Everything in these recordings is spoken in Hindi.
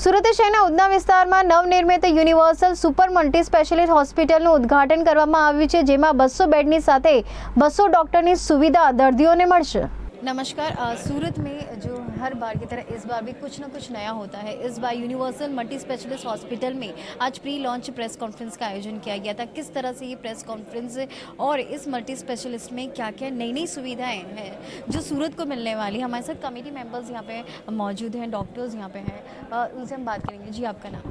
સુરત શહેરના ઉધના વિસ્તારમાં નવનિર્મિત યુનિવર્સલ સુપર મલ્ટી સ્પેશિયાલિસ્ટ હોસ્પિટલનું ઉદ્ઘાટન કરવામાં આવ્યું છે, જેમાં 200 બેડની સાથે 200 ડોક્ટરની સુવિધા દર્દીઓને મળશે। नमस्कार। सूरत में जो हर बार की तरह इस बार भी कुछ ना कुछ नया होता है। इस बार यूनिवर्सल मल्टी स्पेशलिस्ट हॉस्पिटल में आज प्री लॉन्च प्रेस कॉन्फ्रेंस का आयोजन किया गया था। किस तरह से ये प्रेस कॉन्फ्रेंस और इस मल्टी स्पेशलिस्ट में क्या क्या नई नई सुविधाएं हैं जो सूरत को मिलने वाली। हमारे साथ कमेटी मेंबर्स यहाँ पे मौजूद हैं, डॉक्टर्स यहाँ पे हैं, उनसे हम बात करेंगे। जी, आपका नाम?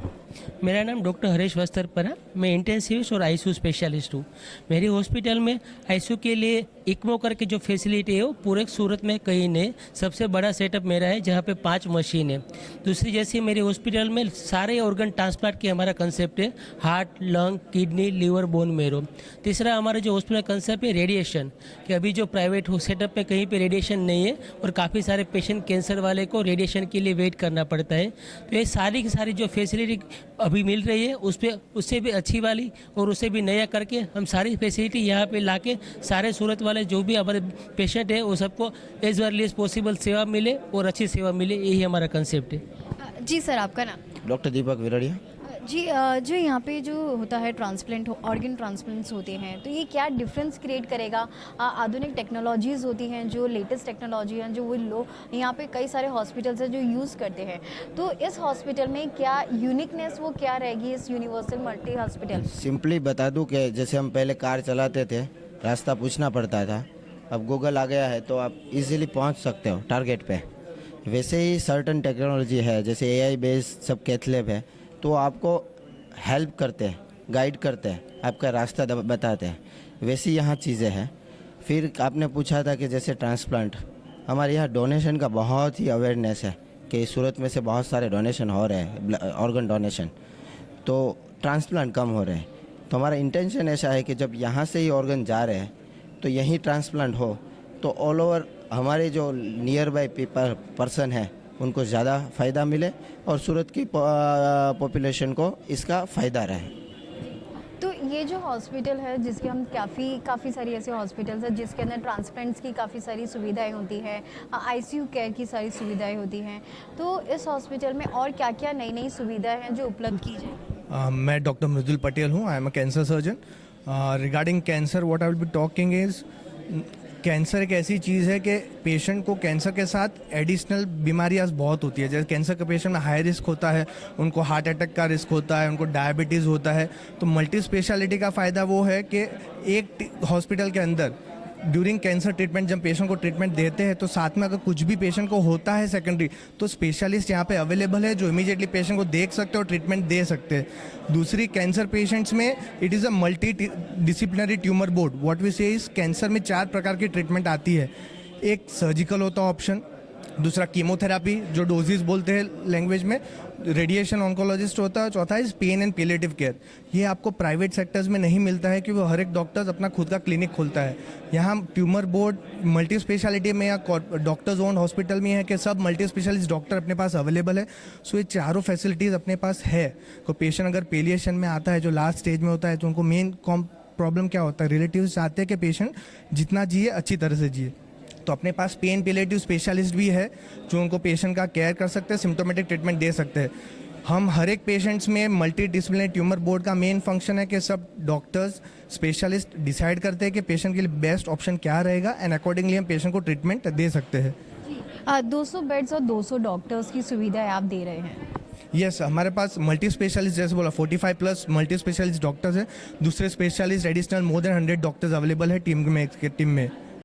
मेरा नाम डॉक्टर हरीश वस्त्रपरा, मैं इंटेंसिविस्ट और आईसीयू स्पेशलिस्ट हूँ। मेरी हॉस्पिटल में आईसीयू के लिए इक्मो करके जो फैसिलिटी है वो पूरे सूरत में कहीं नहीं। सबसे बड़ा सेटअप मेरा है जहाँ पे 5 मशीन है। दूसरी जैसे मेरे हॉस्पिटल में सारे ऑर्गन ट्रांसप्लांट के हमारा कंसेप्ट है, heart, lung, kidney, liver, bone marrow. तीसरा हमारा जो हॉस्पिटल कंसेप्ट है रेडिएशन, कि अभी जो प्राइवेट सेटअप में कहीं पे रेडिएशन नहीं है और काफ़ी सारे पेशेंट कैंसर वाले को रेडिएशन के लिए वेट करना पड़ता है। तो ये सारी की सारी जो फैसिलिटी अभी मिल रही है उस पर उससे भी अच्छी वाली और उससे भी नया करके हम सारी फैसिलिटी यहाँ पे लाके सारे सूरत वाले जो भी हमारे पेशेंट है वो सबको एज अर्ली एज पॉसिबल सेवा मिले और अच्छी सेवा मिले, यही हमारा कंसेप्ट है। जी सर, आपका नाम? डॉक्टर दीपक विरड़िया। जी, जो यहाँ पे जो होता है ट्रांसप्लांट, ऑर्गन ट्रांसप्लांट्स होते हैं, तो ये क्या डिफरेंस क्रिएट करेगा? आधुनिक टेक्नोलॉजीज़ होती हैं, जो लेटेस्ट टेक्नोलॉजी हैं, जो वो लोग यहाँ पे कई सारे हॉस्पिटल्स हैं जो यूज़ करते हैं। तो इस हॉस्पिटल में क्या यूनिकनेस वो क्या रहेगी इस यूनिवर्सल मल्टी हॉस्पिटल? सिंपली बता दूं कि जैसे हम पहले कार चलाते थे, रास्ता पूछना पड़ता था, अब गूगल आ गया है तो आप इजीली पहुंच सकते हो टारगेट पे। वैसे ही सर्टन टेक्नोलॉजी है, जैसे एआई बेस्ड सब कैथ लैब है, तो आपको हेल्प करते हैं, गाइड करते हैं, आपका रास्ता बताते हैं। वैसी यहाँ चीज़ें हैं। फिर आपने पूछा था कि जैसे ट्रांसप्लांट, हमारे यहाँ डोनेशन का बहुत ही अवेयरनेस है कि सूरत में से बहुत सारे डोनेशन हो रहे हैं, ऑर्गन डोनेशन, तो ट्रांसप्लांट कम हो रहे हैं। तो हमारा इंटेंशन ऐसा है कि जब यहाँ से ही ऑर्गन जा रहे हैं तो यहीं ट्रांसप्लांट हो तो ऑल ओवर हमारे जो नियर बाई पर्सन है उनको ज़्यादा फ़ायदा मिले और सूरत की पॉपुलेशन को इसका फ़ायदा रहे। तो ये जो हॉस्पिटल है, जिसके हम काफ़ी सारी ऐसे हॉस्पिटल्स हैं जिसके अंदर ट्रांसप्लांट्स की काफ़ी सारी सुविधाएं होती हैं, आईसीयू केयर की सारी सुविधाएं होती हैं, तो इस हॉस्पिटल में और क्या क्या नई नई सुविधाएं हैं जो उपलब्ध की जाए? मैं डॉक्टर मृदुल पटेल हूँ। I am a cancer surgeon. Regarding cancer what I will be talking is, cancer एक ऐसी चीज़ है कि पेशेंट को कैंसर के साथ एडिशनल बीमारियाँ बहुत होती है। जैसे कैंसर के पेशेंट में हाई रिस्क होता है, उनको हार्ट अटैक का रिस्क होता है, उनको डायबिटीज़ होता है। तो मल्टी स्पेशलिटी का फ़ायदा वो है कि एक हॉस्पिटल के अंदर ड्यूरिंग कैंसर ट्रीटमेंट जब पेशेंट को ट्रीटमेंट देते हैं तो साथ में अगर कुछ भी पेशेंट को होता है सेकेंडरी, तो स्पेशलिस्ट यहाँ पे अवेलेबल है जो इमीडिएटली पेशेंट को देख सकते हैं और ट्रीटमेंट दे सकते हैं। दूसरी, कैंसर पेशेंट्स में it is a multidisciplinary tumour board. What we say is, cancer में 4 प्रकार की ट्रीटमेंट आती है। एक सर्जिकल होता है ऑप्शन, दूसरा कीमोथेरापी जो डोजेस बोलते हैं लैंग्वेज में, रेडिएशन ऑन्कोलॉजिस्ट होता है, चौथा is pain and palliative care. ये आपको प्राइवेट सेक्टर्स में नहीं मिलता है क्योंकि हर एक डॉक्टर्स अपना खुद का क्लिनिक खोलता है। यहाँ ट्यूमर बोर्ड मल्टी स्पेशलिटी में या डॉक्टर्स ओन हॉस्पिटल में है कि सब मल्टी स्पेशलिस्ट डॉक्टर अपने पास अवेलेबल है। सो ये चारों फैसिलिटीज़ अपने पास है। कोई पेशेंट अगर पेलिएशन में आता है जो लास्ट स्टेज में होता है, तो उनको मेन प्रॉब्लम क्या होता है, रिलेटिव्स चाहते हैं कि पेशेंट जितना जिए अच्छी तरह से जिए, तो अपने पास पेन पैलिएटिव स्पेशलिस्ट भी है जो उनको पेशेंट का केयर कर सकते हैं, सिम्टोमेटिक ट्रीटमेंट दे सकते हैं। हम हर एक पेशेंट्स में मल्टी डिसिप्लिनरी ट्यूमर बोर्ड का मेन फंक्शन है कि सब डॉक्टर्स स्पेशलिस्ट डिसाइड करते हैं कि पेशेंट के लिए बेस्ट ऑप्शन क्या रहेगा एंड अकॉर्डिंगली हम पेशेंट को ट्रीटमेंट दे सकते हैं। 200 बेड्स और 200 डॉक्टर्स की सुविधाएं आप दे रहे हैं? यस, हमारे पास मल्टी स्पेशलिस्ट जैसे बोला 45 प्लस मल्टी स्पेशलिस्ट डॉक्टर्स हैं। दूसरे specialist additional more than 100 doctors available है टीम में।